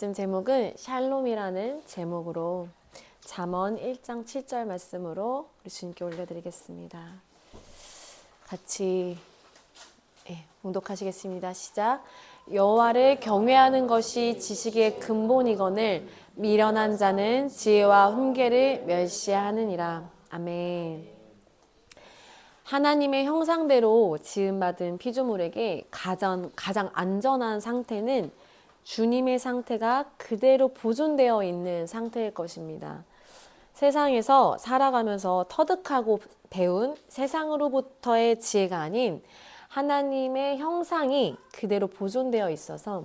말씀 제목은 샬롬이라는 제목으로 잠언 1장 7절 말씀으로 우리 주님께 올려드리겠습니다. 같이 봉독하시겠습니다. 시작. 여호와를 경외하는 것이 지식의 근본이거늘 미련한 자는 지혜와 훈계를 멸시하느니라. 아멘. 하나님의 형상대로 지음받은 피조물에게 가장 안전한 상태는 주님의 상태가 그대로 보존되어 있는 상태일 것입니다. 세상에서 살아가면서 터득하고 배운 세상으로부터의 지혜가 아닌 하나님의 형상이 그대로 보존되어 있어서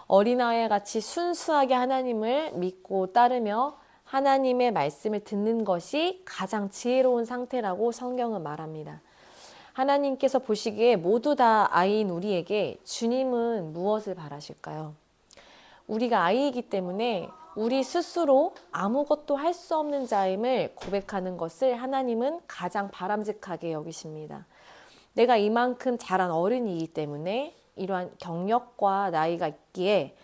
어린아이와 같이 순수하게 하나님을 믿고 따르며 하나님의 말씀을 듣는 것이 가장 지혜로운 상태라고 성경은 말합니다. 하나님께서 보시기에 모두 다 아이인 우리에게 주님은 무엇을 바라실까요? 우리가 아이이기 때문에 우리 스스로 아무것도 할 수 없는 자임을 고백하는 것을 하나님은 가장 바람직하게 여기십니다. 내가 이만큼 자란 어른이기 때문에 이러한 경력과 나이가 있기에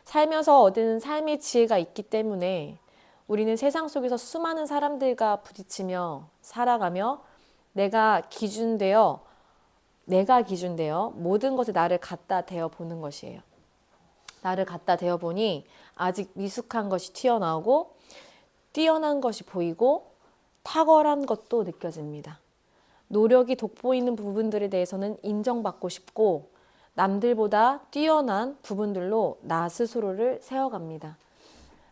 살면서 얻은 삶의 지혜가 있기 때문에 우리는 세상 속에서 수많은 사람들과 부딪히며 살아가며 내가 기준되어 모든 것에 나를 갖다 대어 보는 것이에요. 나를 갖다 대어 보니 아직 미숙한 것이 튀어나오고 뛰어난 것이 보이고 탁월한 것도 느껴집니다. 노력이 돋보이는 부분들에 대해서는 인정받고 싶고 남들보다 뛰어난 부분들로 나 스스로를 세워갑니다.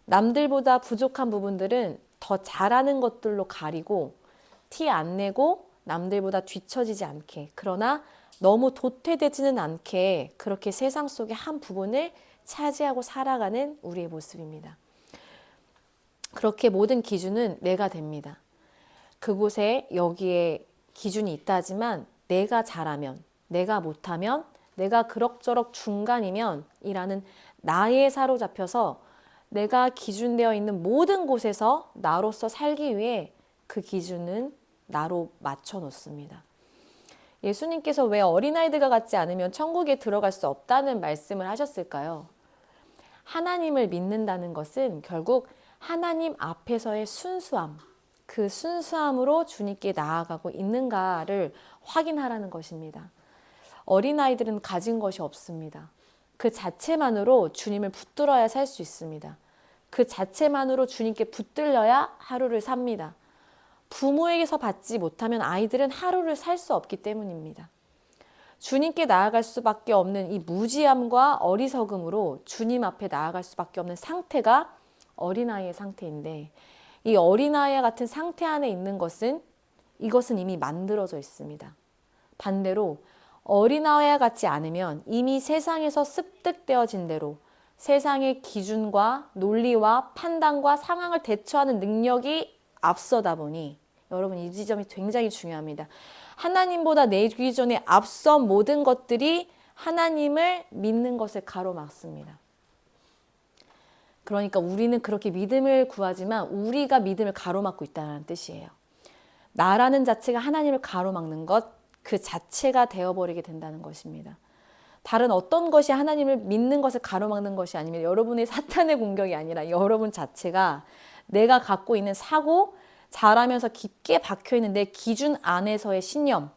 남들보다 부족한 부분들은 더 잘하는 것들로 가리고 티 안 내고 남들보다 뒤처지지 않게, 그러나 너무 도태되지는 않게 그렇게 세상 속의 한 부분을 차지하고 살아가는 우리의 모습입니다. 그렇게 모든 기준은 내가 됩니다. 그곳에 여기에 기준이 있다 하지만 내가 잘하면, 내가 못하면, 내가 그럭저럭 중간이면 이라는 나에 사로잡혀서 내가 기준되어 있는 모든 곳에서 나로서 살기 위해 그 기준은 나로 맞춰 놓습니다. 예수님께서 왜 어린아이들과 같지 않으면 천국에 들어갈 수 없다는 말씀을 하셨을까요? 하나님을 믿는다는 것은 결국 하나님 앞에서의 순수함, 그 순수함으로 주님께 나아가고 있는가를 확인하라는 것입니다. 어린아이들은 가진 것이 없습니다. 그 자체만으로 주님을 붙들어야 살 수 있습니다. 그 자체만으로 주님께 붙들려야 하루를 삽니다. 부모에게서 받지 못하면 아이들은 하루를 살 수 없기 때문입니다. 주님께 나아갈 수밖에 없는 이 무지함과 어리석음으로 주님 앞에 나아갈 수밖에 없는 상태가 어린아이의 상태인데, 이 어린아이와 같은 상태 안에 있는 이것은 이미 만들어져 있습니다. 반대로 어린아이와 같지 않으면 이미 세상에서 습득되어진 대로 세상의 기준과 논리와 판단과 상황을 대처하는 능력이 앞서다 보니, 여러분 이 지점이 굉장히 중요합니다. 하나님보다 내 기준에 앞선 모든 것들이 하나님을 믿는 것을 가로막습니다. 그러니까 우리는 그렇게 믿음을 구하지만 우리가 믿음을 가로막고 있다는 뜻이에요. 나라는 자체가 하나님을 가로막는 것, 그 자체가 되어버리게 된다는 것입니다. 다른 어떤 것이 하나님을 믿는 것을 가로막는 것이 아니면 여러분의 사탄의 공격이 아니라 여러분 자체가 내가 갖고 있는 사고, 자라면서 깊게 박혀있는 내 기준 안에서의 신념,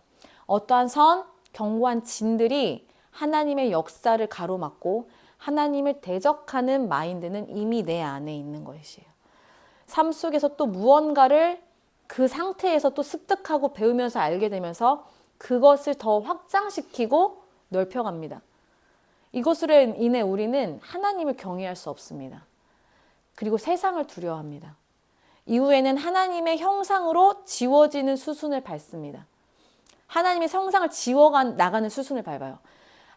어떠한 선, 견고한 진들이 하나님의 역사를 가로막고 하나님을 대적하는 마인드는 이미 내 안에 있는 것이에요. 삶 속에서 또 무언가를 그 상태에서 또 습득하고 배우면서 알게 되면서 그것을 더 확장시키고 넓혀갑니다. 이것으로 인해 우리는 하나님을 경외할 수 없습니다. 그리고 세상을 두려워합니다. 이후에는 하나님의 형상으로 지워지는 수순을 밟습니다. 하나님의 형상을 지워나가는 수순을 밟아요.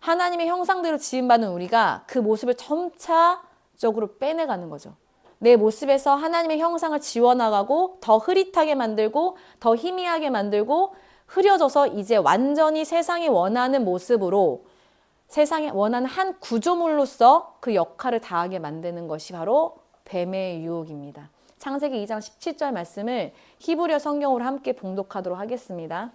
하나님의 형상대로 지음받은 우리가 그 모습을 점차적으로 빼내가는 거죠. 내 모습에서 하나님의 형상을 지워나가고 더 흐릿하게 만들고 더 희미하게 만들고 흐려져서 이제 완전히 세상이 원하는 모습으로, 세상이 원하는 한 구조물로서 그 역할을 다하게 만드는 것이 바로 뱀의 유혹입니다. 창세기 2장 17절 말씀을 히브리어 성경으로 함께 봉독하도록 하겠습니다.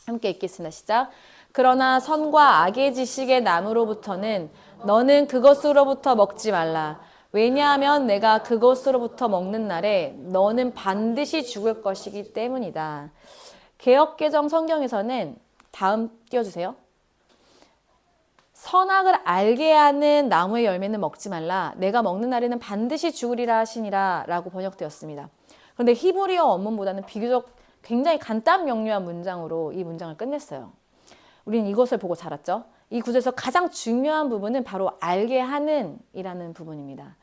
함께 읽겠습니다. 시작. 그러나 선과 악의 지식의 나무로부터는 너는 그것으로부터 먹지 말라. 왜냐하면 내가 그것으로부터 먹는 날에 너는 반드시 죽을 것이기 때문이다. 개역개정 성경에서는 다음 띄워주세요. 선악을 알게 하는 나무의 열매는 먹지 말라. 내가 먹는 날에는 반드시 죽으리라 하시니라 라고 번역되었습니다. 그런데 히브리어 원문보다는 비교적 굉장히 간단 명료한 문장으로 이 문장을 끝냈어요. 우리는 이것을 보고 자랐죠. 이 구절에서 가장 중요한 부분은 바로 알게 하는 이라는 부분입니다.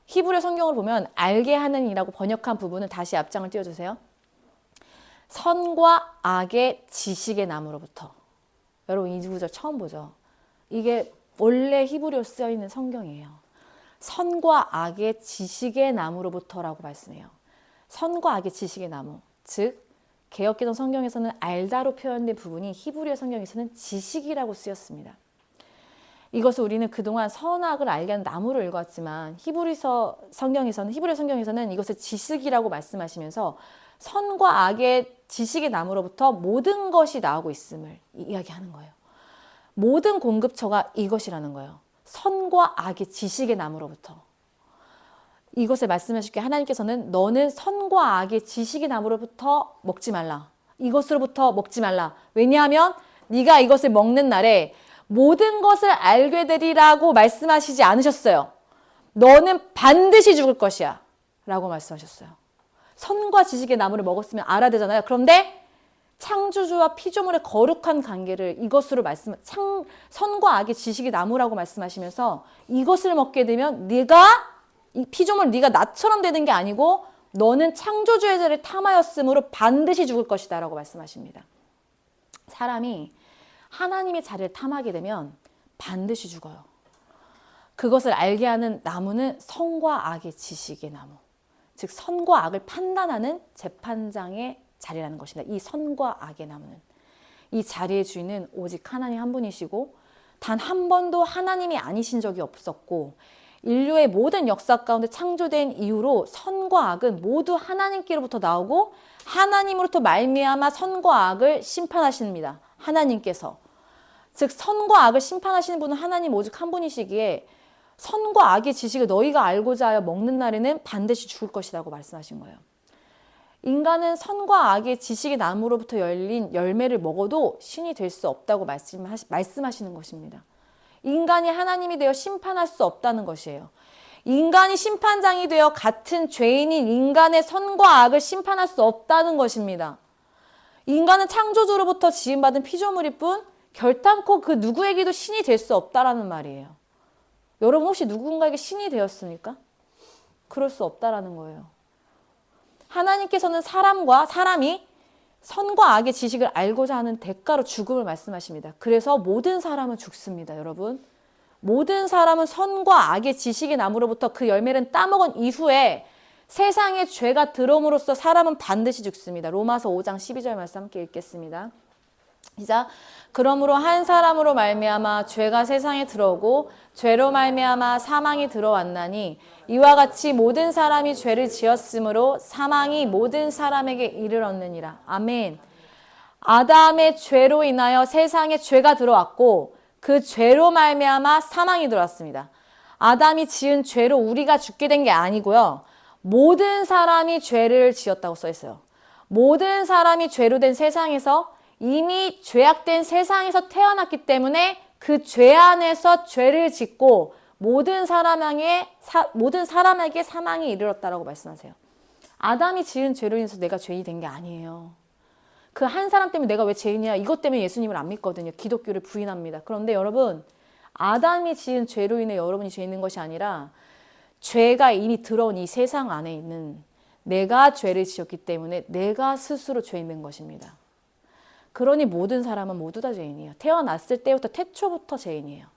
히브리어 성경을 보면 알게 하는 이라고 번역한 부분을 다시 앞장을 띄워주세요. 선과 악의 지식의 나무로부터. 여러분 이 구절 처음 보죠. 이게 원래 히브리어로 쓰여있는 성경이에요. 선과 악의 지식의 나무로부터라고 말씀해요. 선과 악의 지식의 나무. 즉 개역개정 성경에서는 알다로 표현된 부분이 히브리어 성경에서는 지식이라고 쓰였습니다. 이것을 우리는 그동안 선악을 알게 하는 나무를 읽었지만 히브리어 성경에서는 이것을 지식이라고 말씀하시면서 선과 악의 지식의 나무로부터 모든 것이 나오고 있음을 이야기하는 거예요. 모든 공급처가 이것이라는 거예요. 선과 악의 지식의 나무로부터. 이것을 말씀하실게 하나님께서는 너는 선과 악의 지식의 나무로부터 먹지 말라. 이것으로부터 먹지 말라. 왜냐하면 네가 이것을 먹는 날에 모든 것을 알게 되리라고 말씀하시지 않으셨어요. 너는 반드시 죽을 것이야 라고 말씀하셨어요. 선과 지식의 나무를 먹었으면 알아야 되잖아요. 그런데 창조주와 피조물의 거룩한 관계를 이것으로 선과 악의 지식의 나무라고 말씀하시면서 이것을 먹게 되면 이 피조물 네가 나처럼 되는 게 아니고 너는 창조주의 자리를 탐하였으므로 반드시 죽을 것이다 라고 말씀하십니다. 사람이 하나님의 자리를 탐하게 되면 반드시 죽어요. 그것을 알게 하는 나무는 선과 악의 지식의 나무. 즉 선과 악을 판단하는 재판장의 자리라는 것입니다. 이 선과 악의 나무는. 이 자리의 주인은 오직 하나님 한 분이시고 단 한 번도 하나님이 아니신 적이 없었고 인류의 모든 역사 가운데 창조된 이후로 선과 악은 모두 하나님께로부터 나오고 하나님으로부터 말미암아 선과 악을 심판하십니다. 하나님께서. 즉 선과 악을 심판하시는 분은 하나님 오직 한 분이시기에 선과 악의 지식을 너희가 알고자 하여 먹는 날에는 반드시 죽을 것이라고 말씀하신 거예요. 인간은 선과 악의 지식의 나무로부터 열린 열매를 먹어도 신이 될 수 없다고 말씀하시는 것입니다. 인간이 하나님이 되어 심판할 수 없다는 것이에요. 인간이 심판장이 되어 같은 죄인인 인간의 선과 악을 심판할 수 없다는 것입니다. 인간은 창조주로부터 지음받은 피조물일 뿐 결단코 그 누구에게도 신이 될 수 없다라는 말이에요. 여러분 혹시 누군가에게 신이 되었습니까? 그럴 수 없다라는 거예요. 하나님께서는 사람이 선과 악의 지식을 알고자 하는 대가로 죽음을 말씀하십니다. 그래서 모든 사람은 죽습니다, 여러분. 모든 사람은 선과 악의 지식의 나무로부터 그 열매를 따먹은 이후에 세상에 죄가 들어옴으로써 사람은 반드시 죽습니다. 로마서 5장 12절 말씀 함께 읽겠습니다. 시작. 그러므로 한 사람으로 말미암아 죄가 세상에 들어오고 죄로 말미암아 사망이 들어왔나니 이와 같이 모든 사람이 죄를 지었으므로 사망이 모든 사람에게 이르렀느니라. 아멘. 아담의 죄로 인하여 세상에 죄가 들어왔고 그 죄로 말미암아 사망이 들어왔습니다. 아담이 지은 죄로 우리가 죽게 된 게 아니고요. 모든 사람이 죄를 지었다고 써 있어요. 모든 사람이 죄로 된 세상에서 이미 죄악된 세상에서 태어났기 때문에 그 죄 안에서 죄를 짓고 모든 사람에게 사망이 이르렀다라고 말씀하세요. 아담이 지은 죄로 인해서 내가 죄인이 된 게 아니에요. 그 한 사람 때문에 내가 왜 죄인이야? 이것 때문에 예수님을 안 믿거든요. 기독교를 부인합니다. 그런데 여러분, 아담이 지은 죄로 인해 여러분이 죄 있는 것이 아니라 죄가 이미 들어온 이 세상 안에 있는 내가 죄를 지었기 때문에 내가 스스로 죄 있는 것입니다. 그러니 모든 사람은 모두 다 죄인이에요. 태어났을 때부터 태초부터 죄인이에요.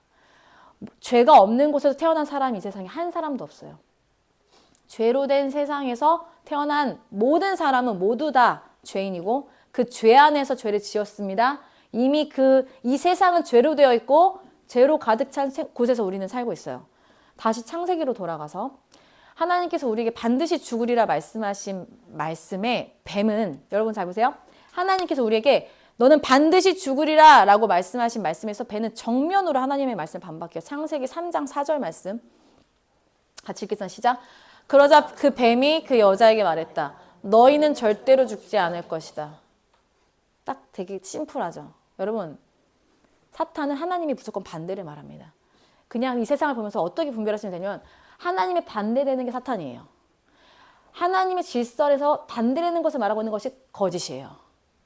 죄가 없는 곳에서 태어난 사람이 이 세상에 한 사람도 없어요. 죄로 된 세상에서 태어난 모든 사람은 모두 다 죄인이고 그 죄 안에서 죄를 지었습니다. 이미 이 세상은 죄로 되어 있고 죄로 가득 찬 곳에서 우리는 살고 있어요. 다시 창세기로 돌아가서 하나님께서 우리에게 반드시 죽으리라 말씀하신 말씀에 뱀은 여러분 잘 보세요. 하나님께서 우리에게 너는 반드시 죽으리라 라고 말씀하신 말씀에서 뱀은 정면으로 하나님의 말씀을 반박해요. 창세기 3장 4절 말씀. 같이 읽겠습니다. 시작. 그러자 그 뱀이 그 여자에게 말했다. 너희는 절대로 죽지 않을 것이다. 딱 되게 심플하죠. 여러분, 사탄은 하나님이 무조건 반대를 말합니다. 그냥 이 세상을 보면서 어떻게 분별하시면 되냐면 하나님의 반대되는 게 사탄이에요. 하나님의 질서에서 반대되는 것을 말하고 있는 것이 거짓이에요.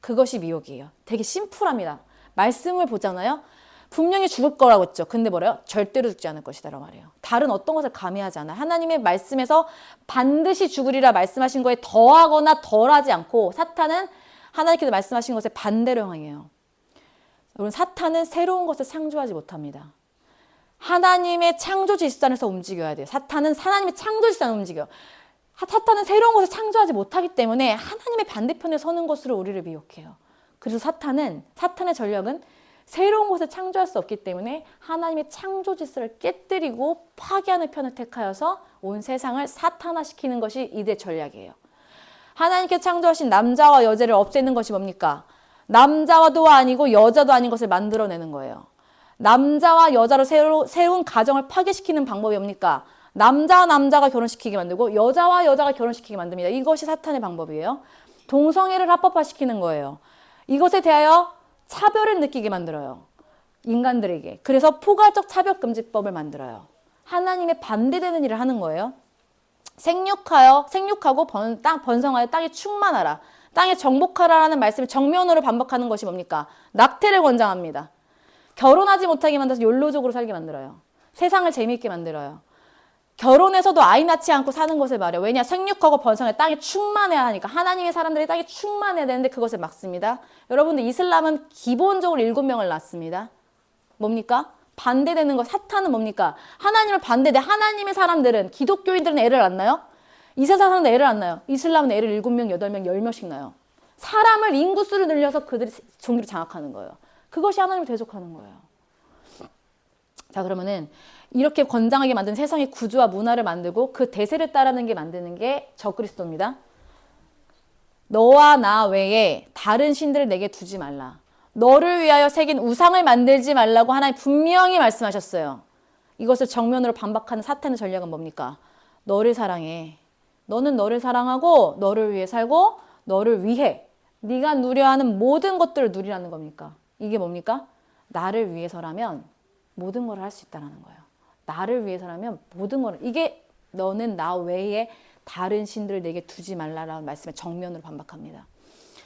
그것이 미혹이에요. 되게 심플합니다. 말씀을 보잖아요. 분명히 죽을 거라고 했죠. 근데 뭐래요? 절대로 죽지 않을 것이다 라고 말해요. 다른 어떤 것을 가미하지 않아요. 하나님의 말씀에서 반드시 죽으리라 말씀하신 거에 더하거나 덜하지 않고 사탄은 하나님께서 말씀하신 것에 반대로 행해요. 여러분, 사탄은 새로운 것을 창조하지 못합니다. 하나님의 창조 질서 안에서 움직여야 돼요. 사탄은 하나님의 창조 질서 안에서 움직여요. 사탄은 새로운 것을 창조하지 못하기 때문에 하나님의 반대편에 서는 것으로 우리를 미혹해요. 그래서 사탄의 전략은 새로운 것을 창조할 수 없기 때문에 하나님의 창조 질서를 깨뜨리고 파괴하는 편을 택하여서 온 세상을 사탄화시키는 것이 이들의 전략이에요. 하나님께 창조하신 남자와 여자를 없애는 것이 뭡니까? 남자도 아니고 여자도 아닌 것을 만들어내는 거예요. 남자와 여자로 세운 가정을 파괴시키는 방법이 뭡니까? 남자와 남자가 결혼시키게 만들고 여자와 여자가 결혼시키게 만듭니다. 이것이 사탄의 방법이에요. 동성애를 합법화시키는 거예요. 이것에 대하여 차별을 느끼게 만들어요. 인간들에게. 그래서 포괄적 차별금지법을 만들어요. 하나님의 반대되는 일을 하는 거예요. 생육하고 번성하여 땅에 충만하라. 땅에 정복하라라는 말씀을 정면으로 반복하는 것이 뭡니까? 낙태를 권장합니다. 결혼하지 못하게 만들어서 욜로족으로 살게 만들어요. 세상을 재미있게 만들어요. 결혼해서도 아이 낳지 않고 사는 것을 말해요. 왜냐? 생육하고 번성해 땅에 충만해야 하니까. 하나님의 사람들이 땅에 충만해야 되는데 그것을 막습니다. 여러분들, 이슬람은 기본적으로 7명을 낳습니다. 뭡니까? 반대되는 거. 사탄은 뭡니까? 하나님을 반대돼. 하나님의 사람들은, 기독교인들은 애를 안 낳아요? 이 세상 사람들 애를 안 낳아요. 이슬람은 애를 7명, 8명, 10명씩 낳아요. 사람을 인구수를 늘려서 그들이 종기를 장악하는 거예요. 그것이 하나님을 대적하는 거예요. 자, 그러면은 이렇게 건장하게 만든 세상의 구조와 문화를 만들고 그 대세를 따르는 게 만드는 게 적그리스도입니다. 너와 나 외에 다른 신들을 내게 두지 말라. 너를 위하여 새긴 우상을 만들지 말라고 하나님 분명히 말씀하셨어요. 이것을 정면으로 반박하는 사탄의 전략은 뭡니까? 너를 사랑해. 너는 너를 사랑하고 너를 위해 살고 너를 위해 네가 누려야 하는 모든 것들을 누리라는 겁니까? 이게 뭡니까? 나를 위해서라면 모든 걸 할 수 있다는 거예요. 나를 위해서라면 모든 걸. 이게 너는 나 외에 다른 신들을 내게 두지 말라라는 말씀에 정면으로 반박합니다.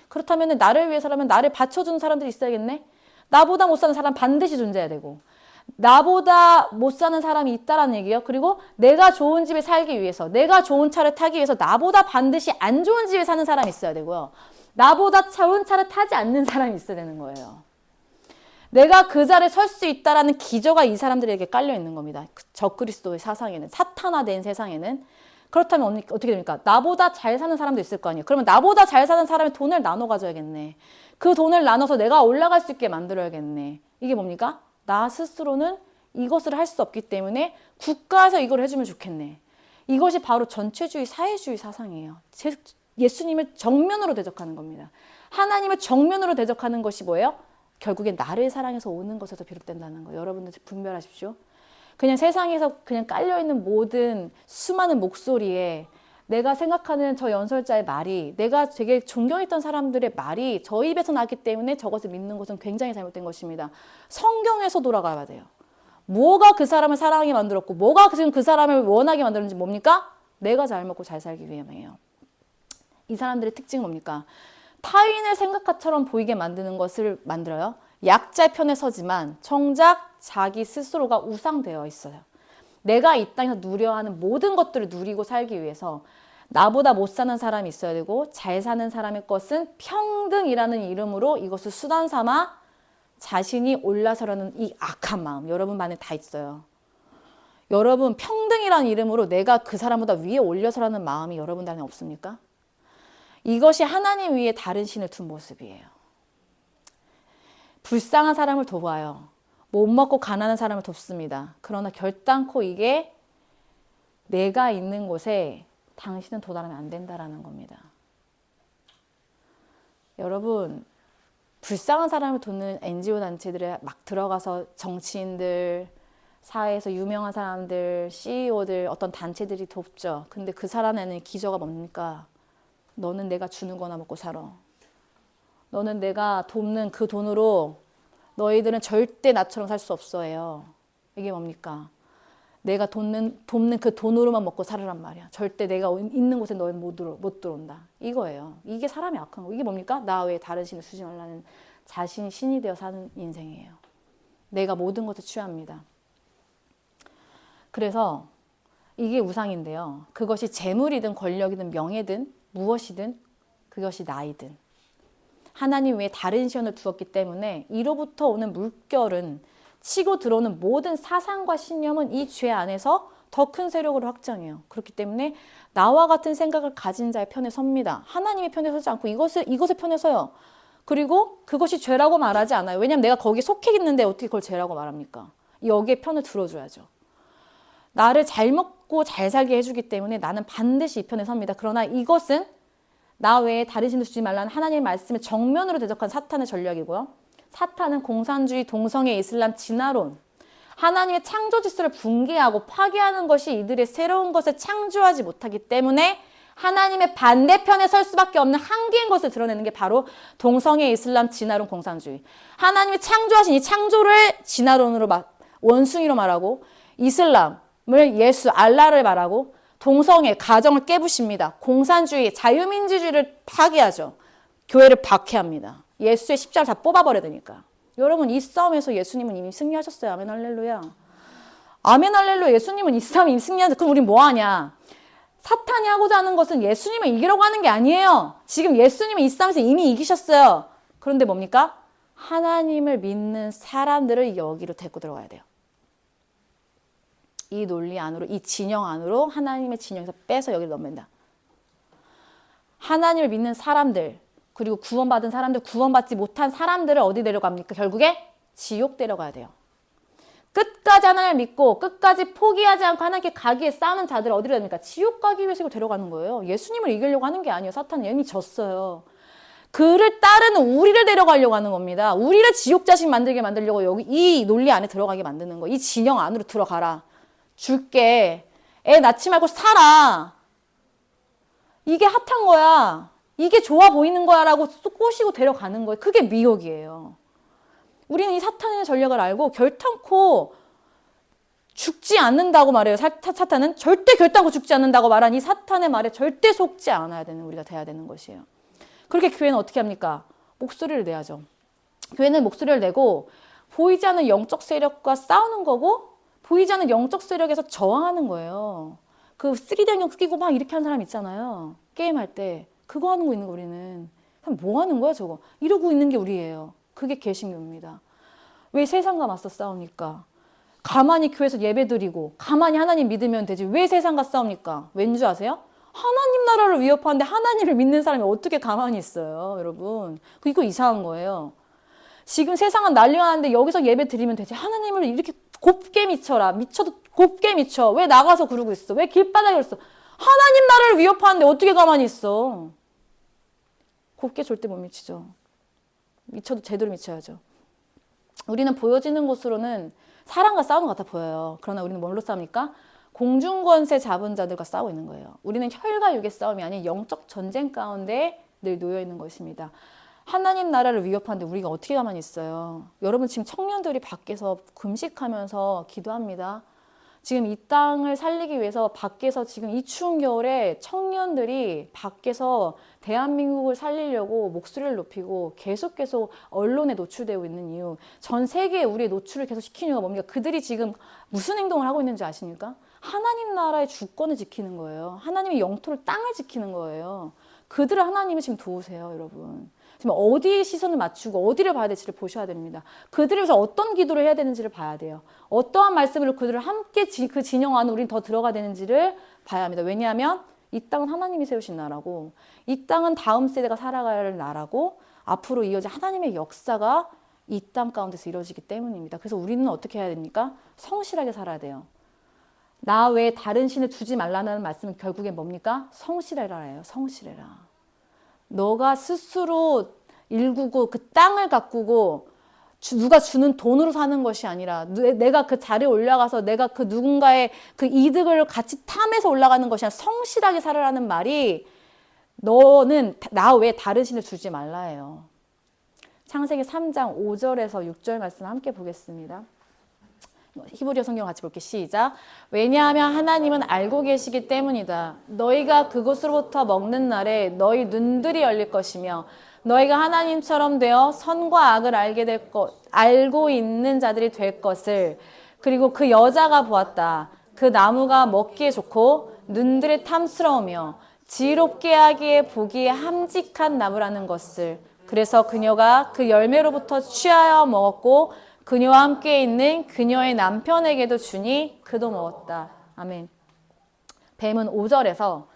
그렇다면 나를 위해서라면 나를 받쳐주는 사람들이 있어야겠네. 나보다 못 사는 사람 반드시 존재해야 되고 나보다 못 사는 사람이 있다라는 얘기예요. 그리고 내가 좋은 집에 살기 위해서 내가 좋은 차를 타기 위해서 나보다 반드시 안 좋은 집에 사는 사람이 있어야 되고요. 나보다 좋은 차를 타지 않는 사람이 있어야 되는 거예요. 내가 그 자리에 설 수 있다라는 기저가 이 사람들에게 깔려 있는 겁니다. 적그리스도의 사상에는, 사탄화된 세상에는. 그렇다면 어떻게 됩니까? 나보다 잘 사는 사람도 있을 거 아니에요. 그러면 나보다 잘 사는 사람의 돈을 나눠 가져야겠네. 그 돈을 나눠서 내가 올라갈 수 있게 만들어야겠네. 이게 뭡니까? 나 스스로는 이것을 할 수 없기 때문에 국가에서 이걸 해주면 좋겠네. 이것이 바로 전체주의, 사회주의 사상이에요. 예수님을 정면으로 대적하는 겁니다. 하나님을 정면으로 대적하는 것이 뭐예요? 결국엔 나를 사랑해서 오는 것에서 비롯된다는 거. 여러분들 분별하십시오. 그냥 세상에서 그냥 깔려있는 모든 수많은 목소리에 내가 생각하는 저 연설자의 말이, 내가 되게 존경했던 사람들의 말이 저 입에서 나기 때문에 저것을 믿는 것은 굉장히 잘못된 것입니다. 성경에서 돌아가야 돼요. 뭐가 그 사람을 사랑하게 만들었고 뭐가 지금 그 사람을 원하게 만들었는지 뭡니까? 내가 잘 먹고 잘 살기 위함이에요. 이 사람들의 특징은 뭡니까? 타인을 생각처럼 보이게 만드는 것을 만들어요. 약자의 편에 서지만 정작 자기 스스로가 우상되어 있어요. 내가 이 땅에서 누려야 하는 모든 것들을 누리고 살기 위해서 나보다 못 사는 사람이 있어야 되고 잘 사는 사람의 것은 평등이라는 이름으로 이것을 수단 삼아 자신이 올라서려는 이 악한 마음, 여러분 안에 다 있어요. 여러분, 평등이라는 이름으로 내가 그 사람보다 위에 올려서라는 마음이 여러분 안에 없습니까? 이것이 하나님 위에 다른 신을 둔 모습이에요. 불쌍한 사람을 도와요. 못 먹고 가난한 사람을 돕습니다. 그러나 결단코 이게 내가 있는 곳에 당신은 도달하면 안 된다라는 겁니다. 여러분, 불쌍한 사람을 돕는 NGO 단체들에 막 들어가서 정치인들, 사회에서 유명한 사람들, CEO들, 어떤 단체들이 돕죠. 근데 그 사람에는 기저가 뭡니까? 너는 내가 주는 거나 먹고 살아. 너는 내가 돕는 그 돈으로 너희들은 절대 나처럼 살 수 없어요. 이게 뭡니까? 내가 돕는 그 돈으로만 먹고 살으란 말이야. 절대 내가 있는 곳에 너희는 못 들어온다. 이거예요. 이게 사람이 악한 거. 이게 뭡니까? 나 외에 다른 신을 쓰지 말라는 자신이 신이 되어 사는 인생이에요. 내가 모든 것을 취합니다. 그래서 이게 우상인데요. 그것이 재물이든 권력이든 명예든 무엇이든 그것이 나이든 하나님 외에 다른 신을 두었기 때문에 이로부터 오는 물결은 치고 들어오는 모든 사상과 신념은 이 죄 안에서 더 큰 세력으로 확장해요. 그렇기 때문에 나와 같은 생각을 가진 자의 편에 섭니다. 하나님의 편에 서지 않고 이것의 편에 서요. 그리고 그것이 죄라고 말하지 않아요. 왜냐하면 내가 거기에 속해 있는데 어떻게 그걸 죄라고 말합니까? 여기에 편을 들어줘야죠. 나를 잘 먹고 잘 살게 해주기 때문에 나는 반드시 이 편에 섭니다. 그러나 이것은 나 외에 다른 신을 주지 말라는 하나님의 말씀을 정면으로 대적한 사탄의 전략이고요. 사탄은 공산주의, 동성애, 이슬람, 진화론, 하나님의 창조 질서를 붕괴하고 파괴하는 것이 이들의 새로운 것을 창조하지 못하기 때문에 하나님의 반대편에 설 수밖에 없는 한계인 것을 드러내는 게 바로 동성애, 이슬람, 진화론, 공산주의. 하나님이 창조하신 이 창조를 진화론으로 원숭이로 말하고 이슬람을 예수, 알라를 말하고 동성애, 가정을 깨부십니다. 공산주의, 자유민주주의를 파괴하죠. 교회를 박해합니다. 예수의 십자가를 다 뽑아버려야 되니까. 여러분 이 싸움에서 예수님은 이미 승리하셨어요. 아멘 할렐루야. 아멘 할렐루야. 예수님은 이 싸움에 이미 승리하셨어요. 그럼 우리 뭐 하냐. 사탄이 하고자 하는 것은 예수님을 이기려고 하는 게 아니에요. 지금 예수님은 이 싸움에서 이미 이기셨어요. 그런데 뭡니까? 하나님을 믿는 사람들을 여기로 데리고 들어가야 돼요. 이 논리 안으로, 이 진영 안으로 하나님의 진영에서 빼서 여기를 넣는다. 하나님을 믿는 사람들, 그리고 구원받은 사람들, 구원받지 못한 사람들을 어디 데려갑니까? 결국에 지옥 데려가야 돼요. 끝까지 하나님을 믿고 끝까지 포기하지 않고 하나님께 가기 위해 싸우는 자들을 어디로 데려갑니까? 지옥 가기 위해서 데려가는 거예요. 예수님을 이기려고 하는 게 아니에요. 사탄은 이미 졌어요. 그를 따르는 우리를 데려가려고 하는 겁니다. 우리를 지옥 자식 만들려고 여기 이 논리 안에 들어가게 만드는 거예요. 이 진영 안으로 들어가라. 줄게. 애 낳지 말고 살아. 이게 핫한 거야. 이게 좋아 보이는 거야 라고 꼬시고 데려가는 거예요. 그게 미혹이에요. 우리는 이 사탄의 전략을 알고 결탄코 죽지 않는다고 말해요. 사탄은 절대 결단코 죽지 않는다고 말한 이 사탄의 말에 절대 속지 않아야 되는 우리가 돼야 되는 것이에요. 그렇게 교회는 어떻게 합니까? 목소리를 내야죠. 교회는 목소리를 내고 보이지 않는 영적 세력과 싸우는 거고 보이지 않는 영적 세력에서 저항하는 거예요. 그 3D 안경 끼고 막 이렇게 하는 사람 있잖아요. 게임할 때. 그거 하는 거 있는 거 우리는. 뭐 하는 거야 저거. 이러고 있는 게 우리예요. 그게 개신교입니다. 왜 세상과 맞서 싸웁니까? 가만히 교회에서 예배드리고 가만히 하나님 믿으면 되지. 왜 세상과 싸웁니까? 왠지 아세요? 하나님 나라를 위협하는데 하나님을 믿는 사람이 어떻게 가만히 있어요, 여러분. 이거 이상한 거예요. 지금 세상은 난리가 나는데 여기서 예배 드리면 되지. 하나님을 이렇게 곱게 미쳐라. 미쳐도 곱게 미쳐. 왜 나가서 그러고 있어? 왜 길바닥에 있어? 하나님 나라를 위협하는데 어떻게 가만히 있어? 곱게 절대 못 미치죠. 미쳐도 제대로 미쳐야죠. 우리는 보여지는 것으로는 사람과 싸우는 것 같아 보여요. 그러나 우리는 뭘로 싸웁니까? 공중권세 잡은 자들과 싸우고 있는 거예요. 우리는 혈과 육의 싸움이 아닌 영적 전쟁 가운데 늘 놓여 있는 것입니다. 하나님 나라를 위협하는데 우리가 어떻게 가만히 있어요? 여러분 지금 청년들이 밖에서 금식하면서 기도합니다. 지금 이 땅을 살리기 위해서 밖에서 지금 이 추운 겨울에 청년들이 밖에서 대한민국을 살리려고 목소리를 높이고 계속 언론에 노출되고 있는 이유. 전 세계에 우리의 노출을 계속 시키는 이유가 뭡니까? 그들이 지금 무슨 행동을 하고 있는지 아십니까? 하나님 나라의 주권을 지키는 거예요. 하나님의 영토를 땅을 지키는 거예요. 그들을 하나님이 지금 도우세요, 여러분. 지금 어디에 시선을 맞추고 어디를 봐야 될지를 보셔야 됩니다. 그들을 위해서 어떤 기도를 해야 되는지를 봐야 돼요. 어떠한 말씀으로 그들을 함께 그 진영 안에 우리는 더 들어가야 되는지를 봐야 합니다. 왜냐하면 이 땅은 하나님이 세우신 나라고 이 땅은 다음 세대가 살아가야 할 나라고 앞으로 이어질 하나님의 역사가 이 땅 가운데서 이루어지기 때문입니다. 그래서 우리는 어떻게 해야 됩니까? 성실하게 살아야 돼요. 나 외에 다른 신을 두지 말라는 말씀은 결국엔 뭡니까? 성실해라예요. 성실해라. 너가 스스로 일구고 그 땅을 가꾸고 누가 주는 돈으로 사는 것이 아니라 내가 그 자리에 올라가서 내가 그 누군가의 그 이득을 같이 탐해서 올라가는 것이 아니라 성실하게 살으라는 말이 너는 나 외에 다른 신을 주지 말라예요. 창세기 3장 5절에서 6절 말씀 함께 보겠습니다. 히브리어 성경 같이 볼게요. 시작. 왜냐하면 하나님은 알고 계시기 때문이다. 너희가 그곳으로부터 먹는 날에 너희 눈들이 열릴 것이며 너희가 하나님처럼 되어 선과 악을 알고 있는 자들이 될 것을. 그리고 그 여자가 보았다. 그 나무가 먹기에 좋고 눈들이 탐스러우며 지혜롭게 하기에 보기에 함직한 나무라는 것을. 그래서 그녀가 그 열매로부터 취하여 먹었고 그녀와 함께 있는 그녀의 남편에게도 주니 그도 먹었다. 아멘. 뱀은 5절에서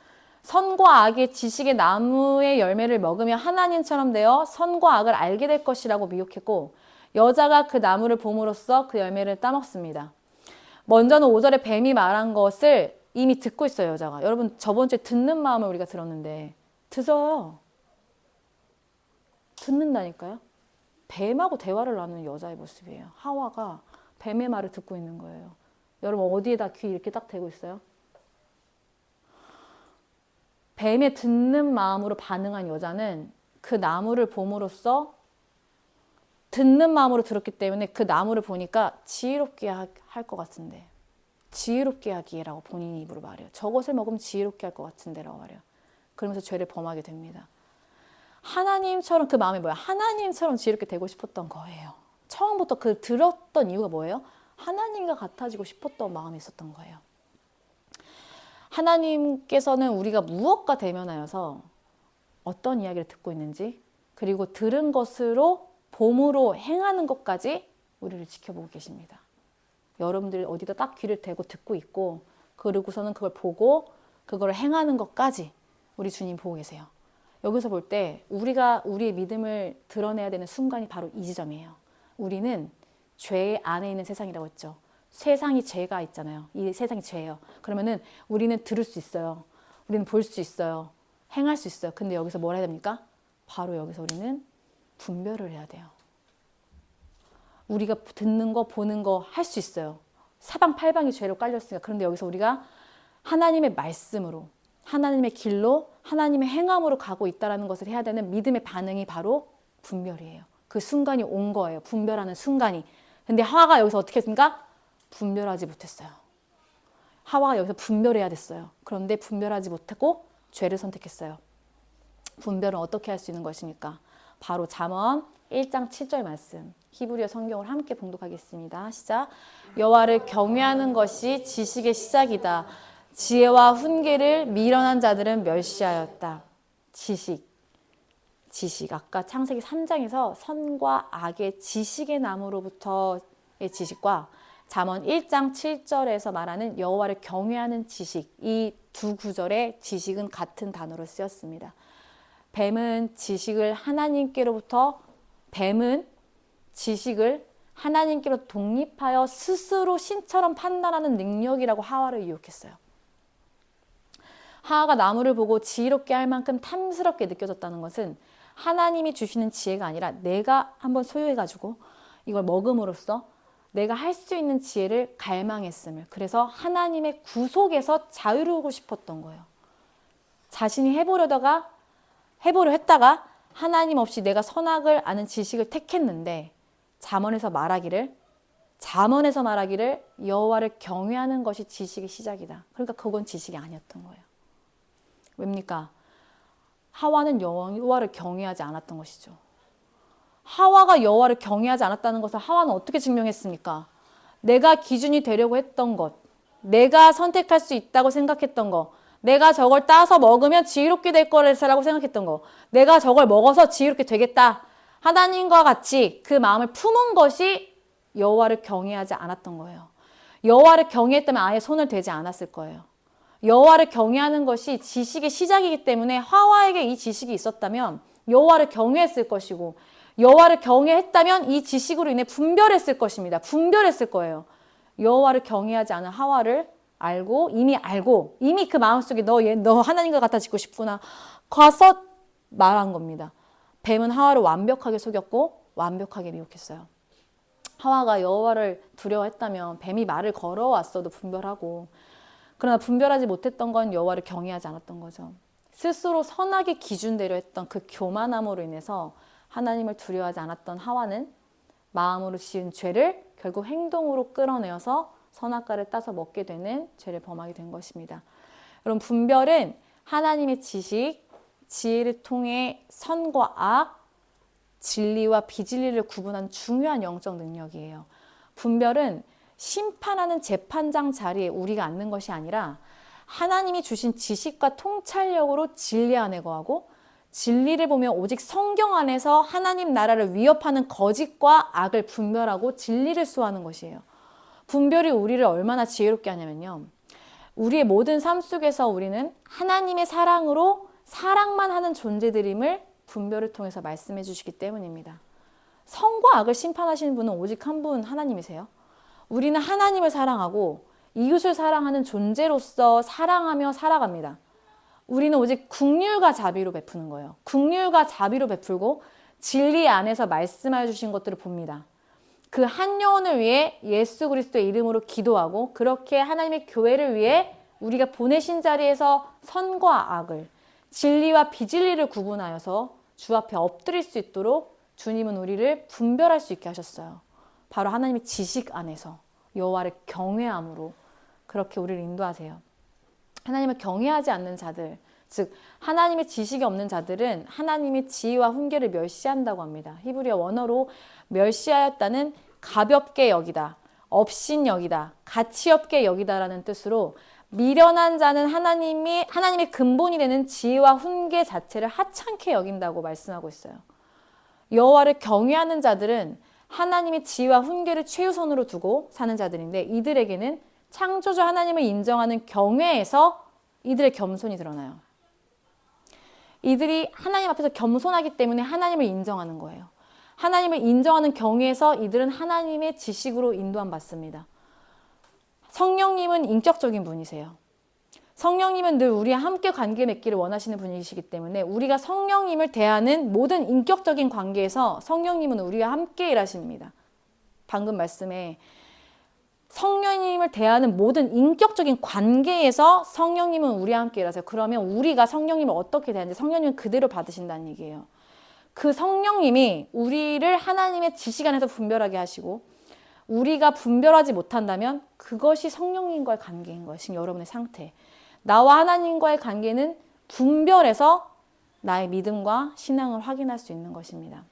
선과 악의 지식의 나무의 열매를 먹으며 하나님처럼 되어 선과 악을 알게 될 것이라고 미혹했고 여자가 그 나무를 봄으로써 그 열매를 따먹습니다. 먼저는 5절에 뱀이 말한 것을 이미 듣고 있어요, 여자가. 여러분, 저번 주에 듣는 마음을 우리가 들었는데 들어요. 듣는다니까요. 뱀하고 대화를 나누는 여자의 모습이에요. 하와가 뱀의 말을 듣고 있는 거예요. 여러분, 어디에다 귀 이렇게 딱 대고 있어요? 뱀의 듣는 마음으로 반응한 여자는 그 나무를 봄으로써 듣는 마음으로 들었기 때문에 그 나무를 보니까 지혜롭게 할 것 같은데, 지혜롭게 하기라고 본인 입으로 말해요. 저것을 먹으면 지혜롭게 할 것 같은데 라고 말해요. 그러면서 죄를 범하게 됩니다. 하나님처럼, 그 마음이 뭐야? 하나님처럼 지혜롭게 되고 싶었던 거예요. 처음부터 그 들었던 이유가 뭐예요? 하나님과 같아지고 싶었던 마음이 있었던 거예요. 하나님께서는 우리가 무엇과 대면하여서 어떤 이야기를 듣고 있는지, 그리고 들은 것으로 봄으로 행하는 것까지 우리를 지켜보고 계십니다. 여러분들이 어디다 딱 귀를 대고 듣고 있고, 그러고서는 그걸 보고 그걸 행하는 것까지 우리 주님 보고 계세요. 여기서 볼 때 우리가 우리의 믿음을 드러내야 되는 순간이 바로 이 지점이에요. 우리는 죄 안에 있는 세상이라고 했죠. 세상이 죄가 있잖아요. 이 세상이 죄예요. 그러면은 우리는 들을 수 있어요. 우리는 볼 수 있어요. 행할 수 있어요. 근데 여기서 뭘 해야 됩니까? 바로 여기서 우리는 분별을 해야 돼요. 우리가 듣는 거, 보는 거 할 수 있어요. 사방팔방이 죄로 깔렸으니까. 그런데 여기서 우리가 하나님의 말씀으로, 하나님의 길로, 하나님의 행함으로 가고 있다는 것을 해야 되는 믿음의 반응이 바로 분별이에요. 그 순간이 온 거예요. 분별하는 순간이. 근데 하와가 여기서 어떻게 했습니까? 분별하지 못했어요. 하와가 여기서 분별해야 됐어요. 그런데 분별하지 못하고 죄를 선택했어요. 분별은 어떻게 할 수 있는 것입니까? 바로 잠언 1장 7절 말씀, 히브리어 성경을 함께 봉독하겠습니다. 시작. 여호와를 경외하는 것이 지식의 시작이다. 지혜와 훈계를 미련한 자들은 멸시하였다. 지식. 아까 창세기 3장에서 선과 악의 지식의 나무로부터의 지식과 잠언 1장 7절에서 말하는 여호와를 경외하는 지식, 이 두 구절의 지식은 같은 단어로 쓰였습니다. 뱀은 지식을 하나님께로 독립하여 스스로 신처럼 판단하는 능력이라고 하와를 유혹했어요. 하와가 나무를 보고 지혜롭게 할 만큼 탐스럽게 느껴졌다는 것은 하나님이 주시는 지혜가 아니라 내가 한번 소유해가지고 이걸 먹음으로써 내가 할 수 있는 지혜를 갈망했음을, 그래서 하나님의 구속에서 자유로우고 싶었던 거예요. 자신이 해보려 했다가 하나님 없이 내가 선악을 아는 지식을 택했는데 잠언에서 말하기를 여호와를 경외하는 것이 지식의 시작이다. 그러니까 그건 지식이 아니었던 거예요. 왜입니까? 하와는 여호와를 경외하지 않았던 것이죠. 하와가 여호와를 경외하지 않았다는 것을 하와는 어떻게 증명했습니까? 내가 기준이 되려고 했던 것, 내가 선택할 수 있다고 생각했던 것, 내가 저걸 따서 먹으면 지혜롭게 될 거라고 생각했던 거, 내가 저걸 먹어서 지혜롭게 되겠다, 하나님과 같이 그 마음을 품은 것이 여호와를 경외하지 않았던 거예요. 여호와를 경외했다면 아예 손을 대지 않았을 거예요. 여호와를 경외하는 것이 지식의 시작이기 때문에 하와에게 이 지식이 있었다면 여호와를 경외했을 것이고, 여호와를 경외했다면 이 지식으로 인해 분별했을 것입니다. 분별했을 거예요. 여호와를 경외하지 않은 하와를 이미 그 마음속에 너 하나님과 같아지고 싶구나 가서 말한 겁니다. 뱀은 하와를 완벽하게 속였고 완벽하게 미혹했어요. 하와가 여호와를 두려워했다면 뱀이 말을 걸어왔어도 분별하고, 그러나 분별하지 못했던 건 여호와를 경외하지 않았던 거죠. 스스로 선악의 기준대로 했던 그 교만함으로 인해서 하나님을 두려워하지 않았던 하와는 마음으로 지은 죄를 결국 행동으로 끌어내어서 선악과를 따서 먹게 되는 죄를 범하게 된 것입니다. 여러분, 분별은 하나님의 지식, 지혜를 통해 선과 악, 진리와 비진리를 구분하는 중요한 영적 능력이에요. 분별은 심판하는 재판장 자리에 우리가 앉는 것이 아니라 하나님이 주신 지식과 통찰력으로 진리 안에 거하고, 진리를 보면 오직 성경 안에서 하나님 나라를 위협하는 거짓과 악을 분별하고 진리를 수호하는 것이에요. 분별이 우리를 얼마나 지혜롭게 하냐면요, 우리의 모든 삶 속에서 우리는 하나님의 사랑으로 사랑만 하는 존재들임을 분별을 통해서 말씀해 주시기 때문입니다. 선과 악을 심판하시는 분은 오직 한 분, 하나님이세요. 우리는 하나님을 사랑하고 이웃을 사랑하는 존재로서 사랑하며 살아갑니다. 우리는 오직 긍휼과 자비로 베푸는 거예요. 긍휼과 자비로 베풀고 진리 안에서 말씀하여 주신 것들을 봅니다. 그 한 영혼을 위해 예수 그리스도의 이름으로 기도하고, 그렇게 하나님의 교회를 위해 우리가 보내신 자리에서 선과 악을, 진리와 비진리를 구분하여서 주 앞에 엎드릴 수 있도록 주님은 우리를 분별할 수 있게 하셨어요. 바로 하나님의 지식 안에서 여호와를 경외함으로 그렇게 우리를 인도하세요. 하나님을 경외하지 않는 자들, 즉 하나님의 지식이 없는 자들은 하나님의 지혜와 훈계를 멸시한다고 합니다. 히브리어 원어로 멸시하였다는 가볍게 여기다, 업신 여기다, 가치 없게 여기다라는 뜻으로 미련한 자는 하나님의 근본이 되는 지혜와 훈계 자체를 하찮게 여긴다고 말씀하고 있어요. 여호와를 경외하는 자들은 하나님의 지혜와 훈계를 최우선으로 두고 사는 자들인데, 이들에게는 창조주 하나님을 인정하는 경외에서 이들의 겸손이 드러나요. 이들이 하나님 앞에서 겸손하기 때문에 하나님을 인정하는 거예요. 하나님을 인정하는 경외에서 이들은 하나님의 지식으로 인도함 받습니다. 성령님은 인격적인 분이세요. 성령님은 늘 우리와 함께 관계 맺기를 원하시는 분이시기 때문에 우리가 성령님을 대하는 모든 인격적인 관계에서 성령님은 우리와 함께 일하십니다. 방금 말씀에 성령님을 대하는 모든 인격적인 관계에서 성령님은 우리와 함께 일하세요. 그러면 우리가 성령님을 어떻게 대하는지 성령님은 그대로 받으신다는 얘기예요. 그 성령님이 우리를 하나님의 지식 안에서 분별하게 하시고, 우리가 분별하지 못한다면 그것이 성령님과의 관계인 거예요. 지금 여러분의 상태. 나와 하나님과의 관계는 분별해서 나의 믿음과 신앙을 확인할 수 있는 것입니다.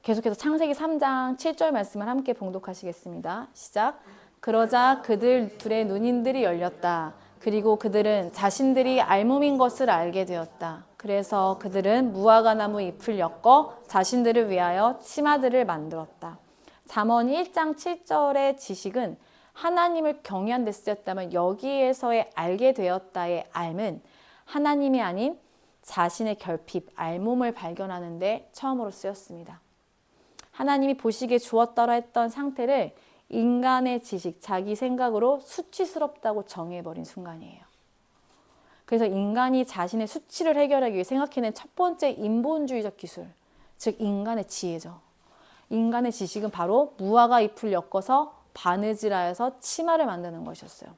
계속해서 창세기 3장 7절 말씀을 함께 봉독하시겠습니다. 시작. 그러자 그들 둘의 눈인들이 열렸다. 그리고 그들은 자신들이 알몸인 것을 알게 되었다. 그래서 그들은 무화과 나무 잎을 엮어 자신들을 위하여 치마들을 만들었다. 잠언 1장 7절의 지식은 하나님을 경외한 데 쓰였다면, 여기에서의 알게 되었다의 알은 하나님이 아닌 자신의 결핍, 알몸을 발견하는 데 처음으로 쓰였습니다. 하나님이 보시기에 주었더라 했던 상태를 인간의 지식, 자기 생각으로 수치스럽다고 정해버린 순간이에요. 그래서 인간이 자신의 수치를 해결하기 위해 생각해낸 첫 번째 인본주의적 기술, 즉 인간의 지혜죠. 인간의 지식은 바로 무화과 잎을 엮어서 바느질하여서 치마를 만드는 것이었어요.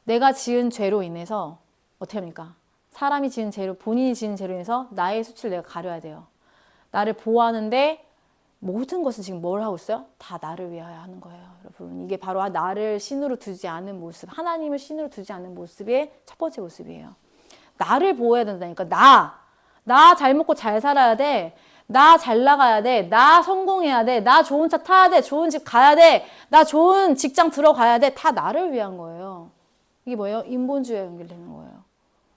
내가 지은 죄로 인해서 어떻게 합니까? 사람이 지은 죄로, 본인이 지은 죄로 인해서 나의 수치를 내가 가려야 돼요. 나를 보호하는데 모든 것은 지금 뭘 하고 있어요? 다 나를 위하여 하는 거예요, 여러분. 이게 바로 나를 신으로 두지 않은 모습, 하나님을 신으로 두지 않는 모습의 첫 번째 모습이에요. 나를 보호해야 된다니까. 나 잘 먹고 잘 살아야 돼. 나 잘 나가야 돼. 나 성공해야 돼. 나 좋은 차 타야 돼. 좋은 집 가야 돼. 나 좋은 직장 들어가야 돼. 다 나를 위한 거예요. 이게 뭐예요? 인본주의와 연결되는 거예요.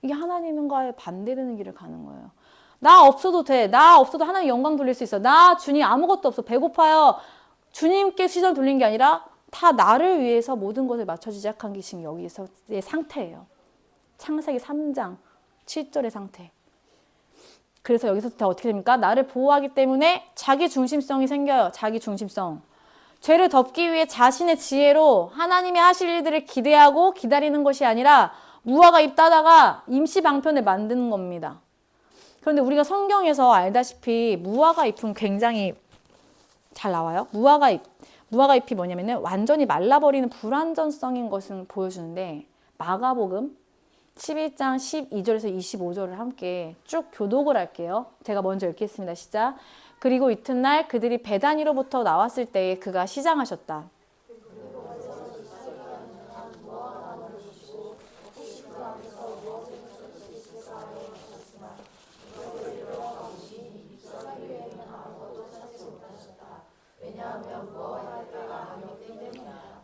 이게 하나님과의 반대되는 길을 가는 거예요. 나 없어도 돼. 나 없어도 하나님 영광 돌릴 수 있어. 나 주님 아무것도 없어. 배고파요. 주님께 시선 돌린 게 아니라 다 나를 위해서 모든 것을 맞춰주기 시작한 게 지금 여기서의 상태예요. 창세기 3장 7절의 상태. 그래서 여기서부터 어떻게 됩니까? 나를 보호하기 때문에 자기 중심성이 생겨요. 자기 중심성. 죄를 덮기 위해 자신의 지혜로 하나님이 하실 일들을 기대하고 기다리는 것이 아니라 무화과 잎 따다가 임시 방편을 만드는 겁니다. 그런데 우리가 성경에서 알다시피 무화과 잎은 굉장히 잘 나와요. 무화과 잎이 뭐냐면은 완전히 말라버리는 불완전성인 것을 보여주는데 마가복음 11장 12절에서 25절을 함께 쭉 교독을 할게요. 제가 먼저 읽겠습니다. 시작. 그리고 이튿날 그들이 베다니로부터 나왔을 때에 그가 시장하셨다.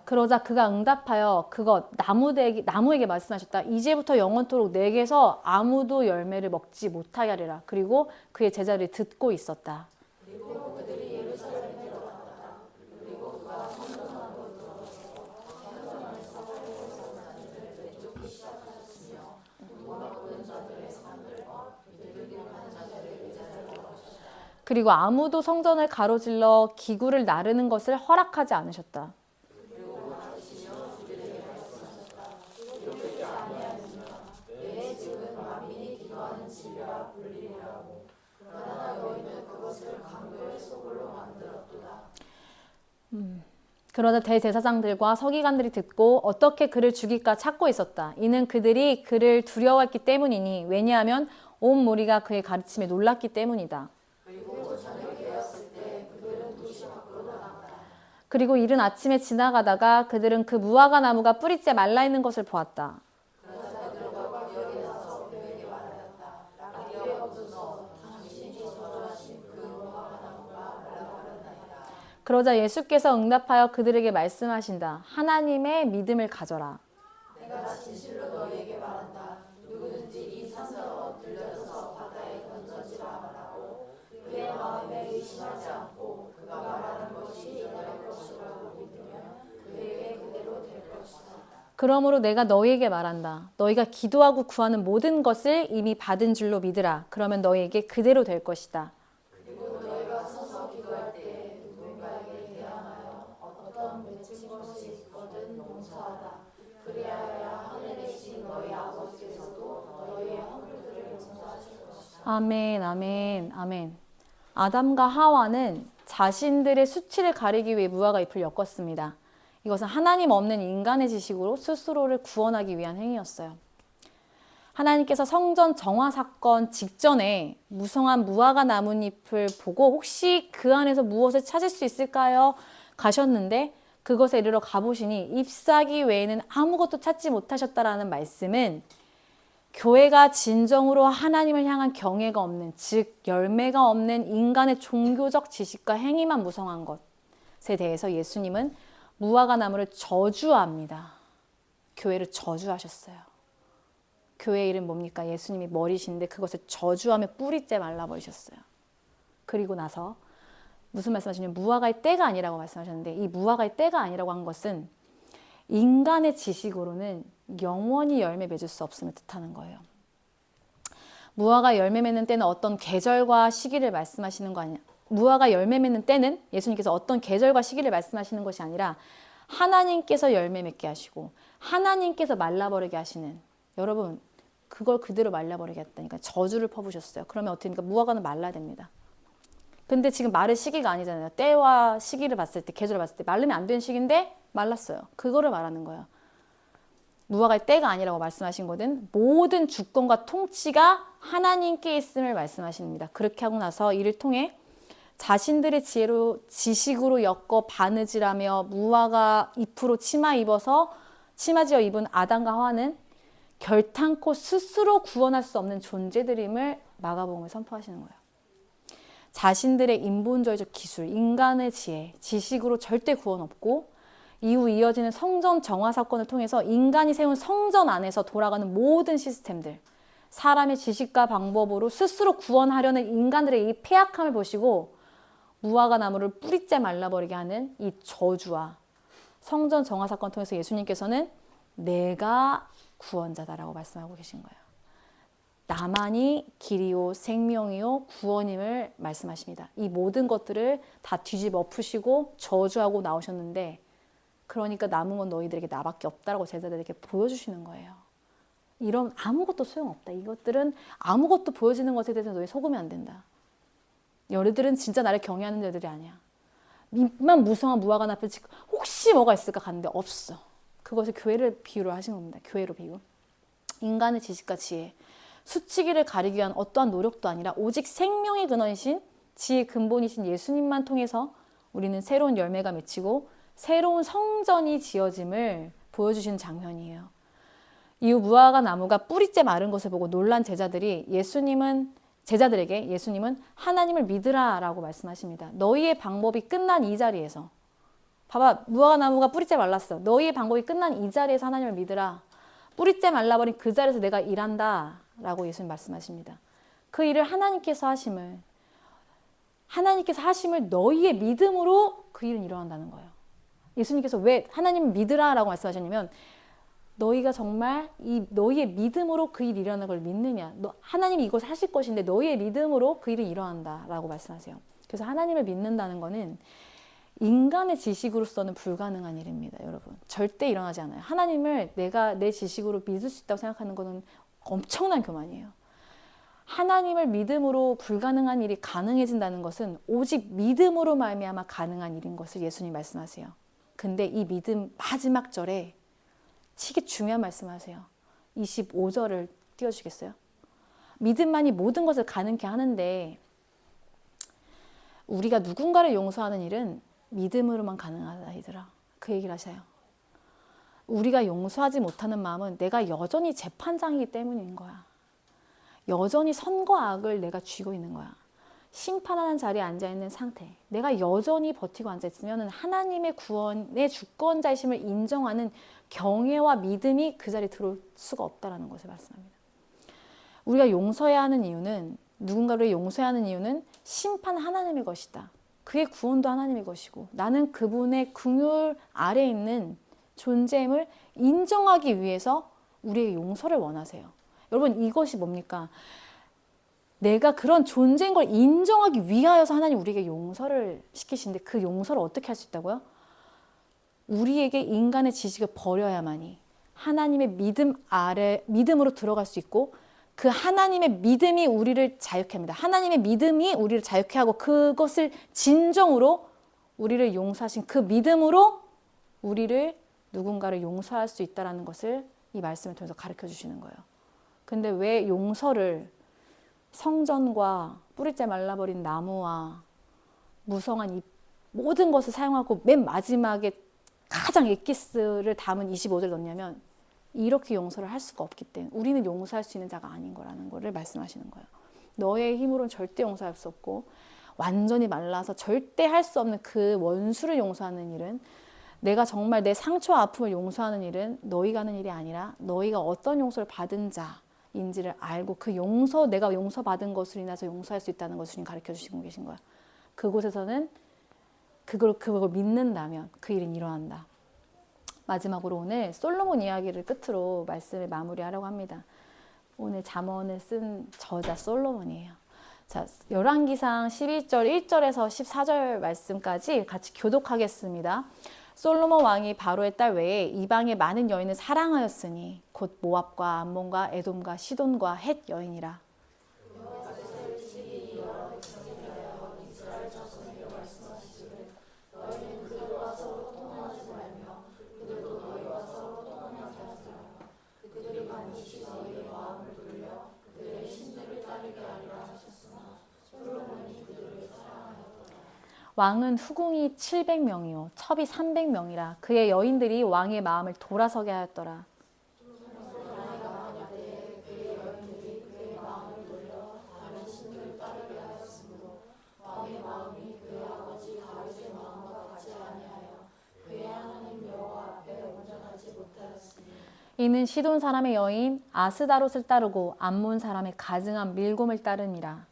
그러자 그가 응답하여 그것 나무에게 말씀하셨다. 이제부터 영원토록 내게서 아무도 열매를 먹지 못하게 하리라. 그리고 그의 제자들이 듣고 있었다. 그리고 아무도 성전을 가로질러 기구를 나르는 것을 허락하지 않으셨다. 그러자 대제사장들과 서기관들이 듣고 어떻게 그를 죽일까 찾고 있었다. 이는 그들이 그를 두려워했기 때문이니 왜냐하면 온 무리가 그의 가르침에 놀랐기 때문이다. 그리고 이른 아침에 지나가다가 그들은 그 무화과 나무가 뿌리째 말라 있는 것을 보았다. 그러자 예수께서 응답하여 그들에게 말씀하신다. 하나님의 믿음을 가져라. 그러므로 내가 너희에게 말한다. 너희가 기도하고 구하는 모든 것을 이미 받은 줄로 믿으라. 그러면 너희에게 그대로 될 것이다. 아멘, 아멘, 아멘. 아담과 하와는 자신들의 수치를 가리기 위해 무화과 잎을 엮었습니다. 이것은 하나님 없는 인간의 지식으로 스스로를 구원하기 위한 행위였어요. 하나님께서 성전 정화 사건 직전에 무성한 무화과 나뭇잎을 보고 혹시 그 안에서 무엇을 찾을 수 있을까요? 가셨는데 그것에 이르러 가보시니 잎사귀 외에는 아무것도 찾지 못하셨다라는 말씀은 교회가 진정으로 하나님을 향한 경외가 없는, 즉 열매가 없는 인간의 종교적 지식과 행위만 무성한 것에 대해서 예수님은 무화과 나무를 저주합니다. 교회를 저주하셨어요. 교회 이름 뭡니까? 예수님이 머리신데 그것을 저주하며 뿌리째 말라버리셨어요. 그리고 나서 무슨 말씀하시냐면 무화과의 때가 아니라고 말씀하셨는데 이 무화과의 때가 아니라고 한 것은 인간의 지식으로는 영원히 열매 맺을 수 없음을 뜻하는 거예요. 무화과 열매 맺는 때는 어떤 계절과 시기를 말씀하시는 거 아니야. 무화과 열매 맺는 때는 예수님께서 어떤 계절과 시기를 말씀하시는 것이 아니라 하나님께서 열매 맺게 하시고 하나님께서 말라버리게 하시는, 여러분 그걸 그대로 말라버리게 했다니까 저주를 퍼부으셨어요. 그러면 어떻게 됩니까? 무화과는 말라야 됩니다. 근데 지금 마를 시기가 아니잖아요. 때와 시기를 봤을 때, 계절을 봤을 때 마르면 안 되는 시기인데 말랐어요. 그거를 말하는 거예요. 무화과의 때가 아니라고 말씀하신 것은 모든 주권과 통치가 하나님께 있음을 말씀하십니다. 그렇게 하고 나서 이를 통해 자신들의 지식으로 엮어 바느질하며 무화과 잎으로 치마지어 입은 아담과 하와는 결탄코 스스로 구원할 수 없는 존재들임을 마가복음에 선포하시는 거예요. 자신들의 인본주의적 기술, 인간의 지혜, 지식으로 절대 구원 없고 이후 이어지는 성전 정화 사건을 통해서 인간이 세운 성전 안에서 돌아가는 모든 시스템들, 사람의 지식과 방법으로 스스로 구원하려는 인간들의 이 패약함을 보시고 무화과 나무를 뿌리째 말라버리게 하는 이 저주와 성전 정화 사건을 통해서 예수님께서는 내가 구원자다라고 말씀하고 계신 거예요. 나만이 길이요 생명이요 구원임을 말씀하십니다. 이 모든 것들을 다 뒤집어 엎으시고 저주하고 나오셨는데 그러니까 남은 건 너희들에게 나밖에 없다라고 제자들에게 보여주시는 거예요. 이런 아무것도 소용없다. 이것들은 아무것도 보여지는 것에 대해서 너희 속으면 안 된다. 너희들은 진짜 나를 경외하는 자들이 아니야. 입만 무성한 무화과 앞에 지금 혹시 뭐가 있을까 갔는데 없어. 그것을 교회를 비유로 하신 겁니다. 교회로 비유. 인간의 지식과 지혜, 수치기를 가리기 위한 어떠한 노력도 아니라 오직 생명의 근원이신 지혜의 근본이신 예수님만 통해서 우리는 새로운 열매가 맺히고 새로운 성전이 지어짐을 보여주시는 장면이에요. 이후 무화과 나무가 뿌리째 마른 것을 보고 놀란 제자들에게 예수님은 하나님을 믿으라라고 말씀하십니다. 너희의 방법이 끝난 이 자리에서, 봐봐, 무화과 나무가 뿌리째 말랐어. 너희의 방법이 끝난 이 자리에서 하나님을 믿으라. 뿌리째 말라버린 그 자리에서 내가 일한다 라고 예수님 말씀하십니다. 그 일을 하나님께서 하심을 너희의 믿음으로 그 일은 일어난다는 거예요. 예수님께서 왜 하나님을 믿으라 라고 말씀하셨냐면, 너희가 정말 너희의 믿음으로 그 일이 일어나는 걸 믿느냐. 하나님이 이것을 하실 것인데 너희의 믿음으로 그 일이 일어난다 라고 말씀하세요. 그래서 하나님을 믿는다는 거는 인간의 지식으로서는 불가능한 일입니다. 여러분, 절대 일어나지 않아요. 하나님을 내가 내 지식으로 믿을 수 있다고 생각하는 것은 엄청난 교만이에요. 하나님을 믿음으로 불가능한 일이 가능해진다는 것은 오직 믿음으로 말미암아 가능한 일인 것을 예수님 말씀하세요. 근데 이 믿음 마지막 절에 되게 중요한 말씀하세요. 25절을 띄워주겠어요? 믿음만이 모든 것을 가능케 하는데 우리가 누군가를 용서하는 일은 믿음으로만 가능하다 이들아. 그 얘기를 하셔요. 우리가 용서하지 못하는 마음은 내가 여전히 재판장이기 때문인 거야. 여전히 선과 악을 내가 쥐고 있는 거야. 심판하는 자리에 앉아있는 상태. 내가 여전히 버티고 앉아있으면 하나님의 구원의 주권자이심을 인정하는 경외와 믿음이 그 자리에 들어올 수가 없다는 것을 말씀합니다. 우리가 용서해야 하는 이유는, 누군가를 용서해야 하는 이유는 심판은 하나님의 것이다. 그의 구원도 하나님의 것이고 나는 그분의 긍휼 아래에 있는 존재임을 인정하기 위해서 우리에게 용서를 원하세요. 여러분, 이것이 뭡니까? 내가 그런 존재인 걸 인정하기 위하여서 하나님 우리에게 용서를 시키시는데, 그 용서를 어떻게 할 수 있다고요? 우리에게 인간의 지식을 버려야만이 하나님의 믿음으로 들어갈 수 있고, 그 하나님의 믿음이 우리를 자유케 합니다. 하나님의 믿음이 우리를 자유케 하고 그것을 진정으로 우리를 용서하신 그 믿음으로 우리를 누군가를 용서할 수 있다는 것을 이 말씀을 통해서 가르쳐 주시는 거예요. 근데 왜 용서를 성전과 뿌리째 말라버린 나무와 무성한 이 모든 것을 사용하고 맨 마지막에 가장 엑기스를 담은 25절을 넣냐면, 이렇게 용서를 할 수가 없기 때문에 우리는 용서할 수 있는 자가 아닌 거라는 거를 말씀하시는 거예요. 너의 힘으로는 절대 용서할 수 없고 완전히 말라서 절대 할 수 없는 그 원수를 용서하는 일은, 내가 정말 내 상처와 아픔을 용서하는 일은 너희가 하는 일이 아니라 너희가 어떤 용서를 받은 자인지를 알고 그 내가 용서받은 것으로 인해서 용서할 수 있다는 것을 가르쳐 주시고 계신 거예요. 그곳에서는 그걸 믿는다면 그 일은 일어난다. 마지막으로 오늘 솔로몬 이야기를 끝으로 말씀을 마무리하려고 합니다. 오늘 잠언을 쓴 저자 솔로몬이에요. 자, 열왕기상 11절 1절에서 14절 말씀까지 같이 교독하겠습니다. 솔로몬 왕이 바로의 딸 외에 이방의 많은 여인을 사랑하였으니 곧 모압과 암몬과 에돔과 시돈과 헷 여인이라. 왕은 후궁이 700명이요 첩이 300명이라. 그의 여인들이 왕의 마음을 돌아서게 하였더라. 이는 시돈 사람의 여인 아스다롯을 따르고 암몬 사람의 가증한 밀곰을 따름이라.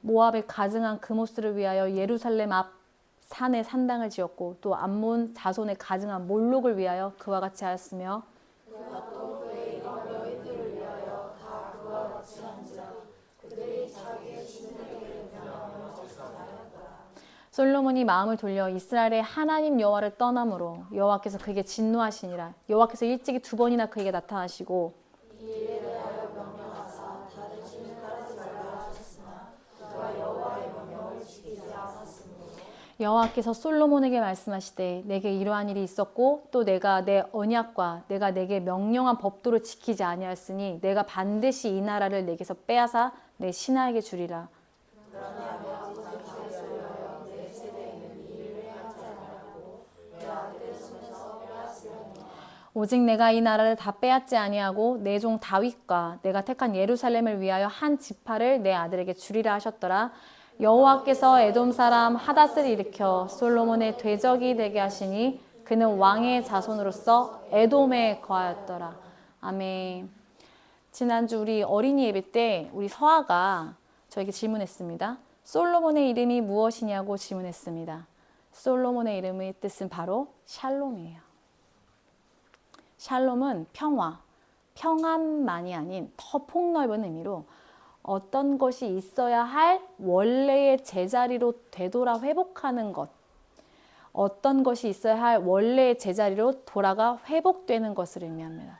모압의 가증한 그모스를 위하여 예루살렘 앞 산에 산당을 지었고 또 암몬 자손의 가증한 몰록을 위하여 그와 같이 하였으며, 솔로몬이 마음을 돌려 이스라엘의 하나님 여호와를 떠남으로 여호와께서 그에게 진노하시니라. 여호와께서 일찍이 2번이나 그에게 나타나시고 여호와께서 솔로몬에게 말씀하시되 내게 이러한 일이 있었고 또 내가 내 언약과 내가 내게 명령한 법도를 지키지 아니하였으니 내가 반드시 이 나라를 내게서 빼앗아 내 신하에게 주리라. 오직 내가 이 나라를 다 빼앗지 아니하고 내 종 다윗과 내가 택한 예루살렘을 위하여 한 지파를 내 아들에게 주리라 하셨더라. 여호와께서 에돔 사람 하닷을 일으켜 솔로몬의 대적이 되게 하시니 그는 왕의 자손으로서 에돔에 거하였더라. 아멘. 지난주 우리 어린이 예배 때 우리 서아가 저에게 질문했습니다. 솔로몬의 이름이 무엇이냐고 질문했습니다. 솔로몬의 이름의 뜻은 바로 샬롬이에요. 샬롬은 평화, 평안만이 아닌 더 폭넓은 의미로 어떤 것이 있어야 할 원래의 제자리로 되돌아 회복하는 것, 어떤 것이 있어야 할 원래의 제자리로 돌아가 회복되는 것을 의미합니다.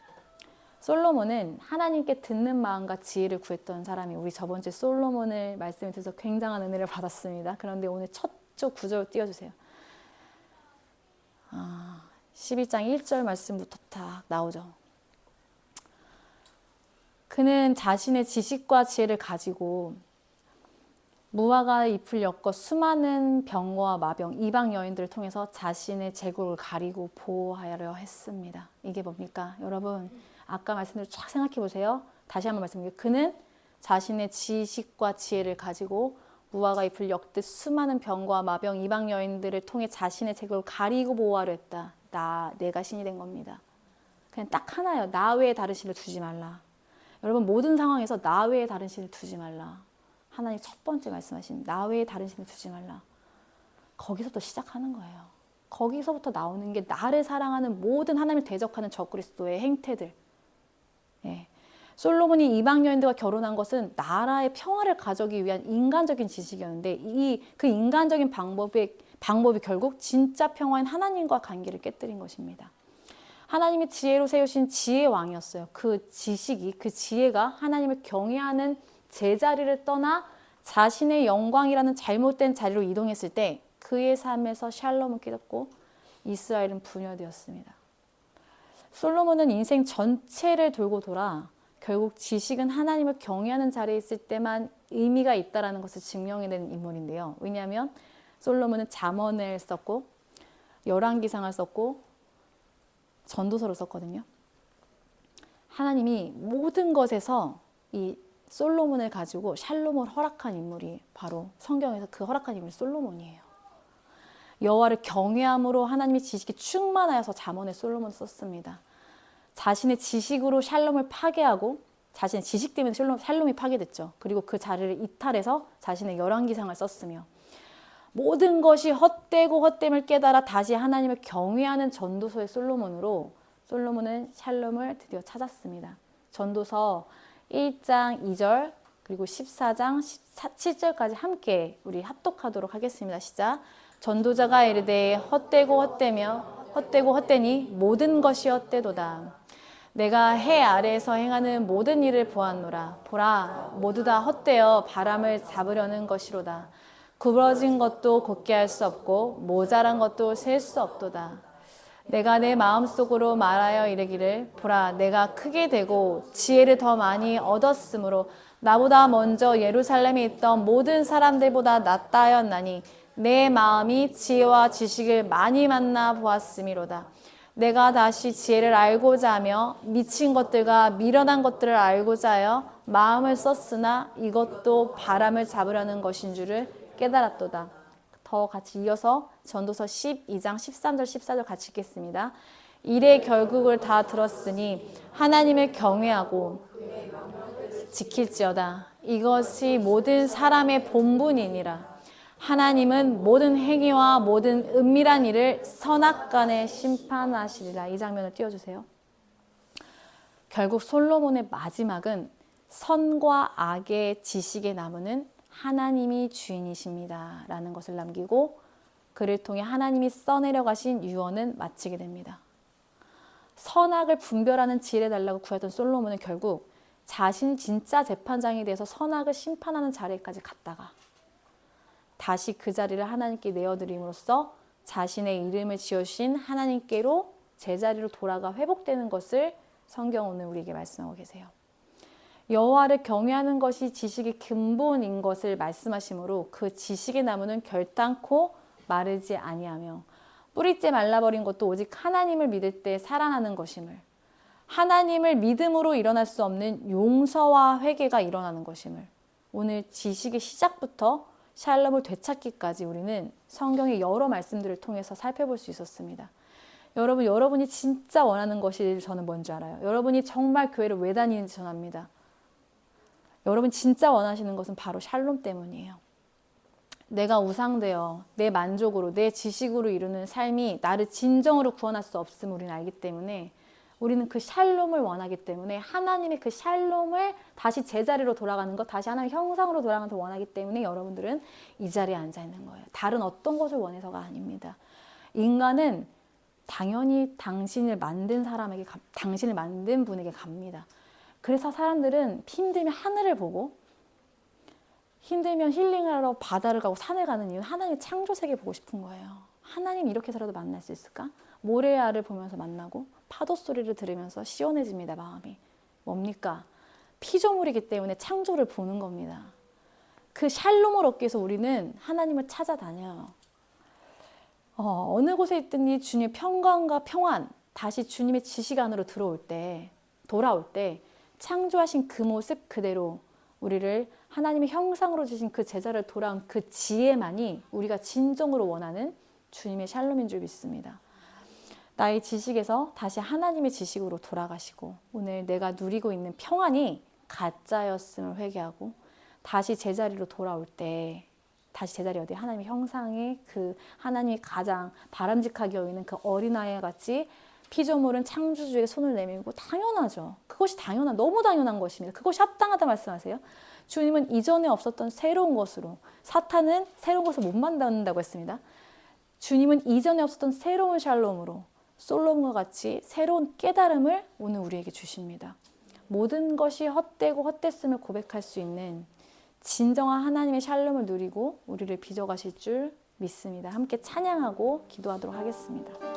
솔로몬은 하나님께 듣는 마음과 지혜를 구했던 사람이 우리 저번 주에 솔로몬을 말씀을 들어서 굉장한 은혜를 받았습니다. 그런데 오늘 첫 주 구절 띄워주세요. 12장 1절 말씀부터 딱 나오죠. 그는 자신의 지식과 지혜를 가지고 무화과 잎을 엮어 수많은 병거와 마병, 이방 여인들을 통해서 자신의 재국을 가리고 보호하려 했습니다. 이게 뭡니까? 여러분, 아까 말씀대로 쫙 생각해 보세요. 다시 한번 말씀드릴게요. 그는 자신의 지식과 지혜를 가지고 무화과 잎을 엮듯 수많은 병거와 마병, 이방 여인들을 통해 자신의 재국을 가리고 보호하려 했다. 내가 신이 된 겁니다. 그냥 딱 하나예요. 나 외에 다른 신을 두지 말라. 여러분, 모든 상황에서 나 외에 다른 신을 두지 말라. 하나님 첫 번째 말씀하신 나 외에 다른 신을 두지 말라. 거기서부터 시작하는 거예요. 거기서부터 나오는 게 나를 사랑하는 모든 하나님을 대적하는 적그리스도의 행태들. 예. 솔로몬이 이방 여인들과 결혼한 것은 나라의 평화를 가져오기 위한 인간적인 지식이었는데 그 인간적인 방법이 결국 진짜 평화인 하나님과 관계를 깨뜨린 것입니다. 하나님이 지혜로 세우신 지혜 왕이었어요. 그 지식이, 그 지혜가 하나님을 경외하는 제자리를 떠나 자신의 영광이라는 잘못된 자리로 이동했을 때 그의 삶에서 샬롬은 깨졌고 이스라엘은 분열되었습니다. 솔로몬은 인생 전체를 돌고 돌아 결국 지식은 하나님을 경외하는 자리에 있을 때만 의미가 있다는 것을 증명해낸 인물인데요. 왜냐하면 솔로몬은 잠언을 썼고 열왕기상을 썼고 전도서를 썼거든요. 하나님이 모든 것에서 이 솔로몬을 가지고 샬롬을 허락한 인물이 바로 성경에서 그 허락한 인물이 솔로몬이에요. 여호와를 경외함으로 하나님의 지식이 충만하여서 잠언에 솔로몬을 썼습니다. 자신의 지식으로 샬롬을 파괴하고 자신의 지식 때문에 샬롬이 파괴됐죠. 그리고 그 자리를 이탈해서 자신의 열왕기상을 썼으며 모든 것이 헛되고 헛됨을 깨달아 다시 하나님을 경외하는 전도서의 솔로몬으로 솔로몬은 샬롬을 드디어 찾았습니다. 전도서 1장 2절 그리고 14장 7절까지 함께 우리 합독하도록 하겠습니다. 시작. 전도자가 이르되 헛되고 헛되니 모든 것이 헛되도다. 내가 해 아래에서 행하는 모든 일을 보았노라. 보라, 모두 다 헛되어 바람을 잡으려는 것이로다. 구부러진 것도 곧게 할 수 없고 모자란 것도 셀 수 없도다. 내가 내 마음속으로 말하여 이르기를 보라, 내가 크게 되고 지혜를 더 많이 얻었으므로 나보다 먼저 예루살렘에 있던 모든 사람들보다 낫다 하였나니 내 마음이 지혜와 지식을 많이 만나 보았음이로다. 내가 다시 지혜를 알고자 하며 미친 것들과 미련한 것들을 알고자 하여 마음을 썼으나 이것도 바람을 잡으려는 것인 줄을 깨달았도다. 더 같이 이어서 전도서 12장 13절 14절 같이 읽겠습니다. 일의 결국을 다 들었으니 하나님을 경외하고 지킬지어다. 이것이 모든 사람의 본분이니라. 하나님은 모든 행위와 모든 은밀한 일을 선악간에 심판하시리라. 이 장면을 띄워주세요. 결국 솔로몬의 마지막은 선과 악의 지식에 나무는 하나님이 주인이십니다 라는 것을 남기고 그를 통해 하나님이 써내려 가신 유언은 마치게 됩니다. 선악을 분별하는 지혜를 달라고 구했던 솔로몬은 결국 자신 진짜 재판장이 돼서 선악을 심판하는 자리까지 갔다가 다시 그 자리를 하나님께 내어드림으로써 자신의 이름을 지어주신 하나님께로 제자리로 돌아가 회복되는 것을 성경 오늘 우리에게 말씀하고 계세요. 여호와를 경외하는 것이 지식의 근본인 것을 말씀하시므로 그 지식의 나무는 결단코 마르지 아니하며 뿌리째 말라버린 것도 오직 하나님을 믿을 때 살아나는 것임을, 하나님을 믿음으로 일어날 수 없는 용서와 회개가 일어나는 것임을, 오늘 지식의 시작부터 샬롬을 되찾기까지 우리는 성경의 여러 말씀들을 통해서 살펴볼 수 있었습니다. 여러분, 여러분이 진짜 원하는 것이 저는 뭔지 알아요. 여러분이 정말 교회를 왜 다니는지 저는 압니다. 여러분 진짜 원하시는 것은 바로 샬롬 때문이에요. 내가 우상되어 내 만족으로 내 지식으로 이루는 삶이 나를 진정으로 구원할 수 없음을 우리는 알기 때문에 우리는 그 샬롬을 원하기 때문에 하나님의 그 샬롬을 다시 제자리로 돌아가는 것, 다시 하나님의 형상으로 돌아가는 걸 원하기 때문에 여러분들은 이 자리에 앉아 있는 거예요. 다른 어떤 것을 원해서가 아닙니다. 인간은 당연히 당신을 만든 사람에게, 당신을 만든 분에게 갑니다. 그래서 사람들은 힘들면 하늘을 보고 힘들면 힐링하러 바다를 가고 산을 가는 이유는 하나님의 창조 세계 보고 싶은 거예요. 하나님 이렇게 해서라도 만날 수 있을까? 모래알을 보면서 만나고 파도 소리를 들으면서 시원해집니다. 마음이. 뭡니까? 피조물이기 때문에 창조를 보는 겁니다. 그 샬롬을 얻기 위해서 우리는 하나님을 찾아다녀요. 어느 곳에 있든지 주님의 평강과 평안, 다시 주님의 지식 안으로 돌아올 때 창조하신 그 모습 그대로 우리를 하나님의 형상으로 주신 그 제자를 돌아온 그 지혜만이 우리가 진정으로 원하는 주님의 샬롬인 줄 믿습니다. 나의 지식에서 다시 하나님의 지식으로 돌아가시고 오늘 내가 누리고 있는 평안이 가짜였음을 회개하고 다시 제자리로 돌아올 때 다시 제자리 어디 하나님의 형상의 그 하나님이 가장 바람직하게 여기는 그 어린아이 같이 피조물은 창조주에게 손을 내밀고 당연하죠. 그것이 너무 당연한 것입니다. 그것이 합당하다 말씀하세요. 주님은 이전에 없었던 새로운 것으로, 사탄은 새로운 것을 못 만든다고 했습니다. 주님은 이전에 없었던 새로운 샬롬으로 솔로몬과 같이 새로운 깨달음을 오늘 우리에게 주십니다. 모든 것이 헛되고 헛됐음을 고백할 수 있는 진정한 하나님의 샬롬을 누리고 우리를 빚어가실 줄 믿습니다. 함께 찬양하고 기도하도록 하겠습니다.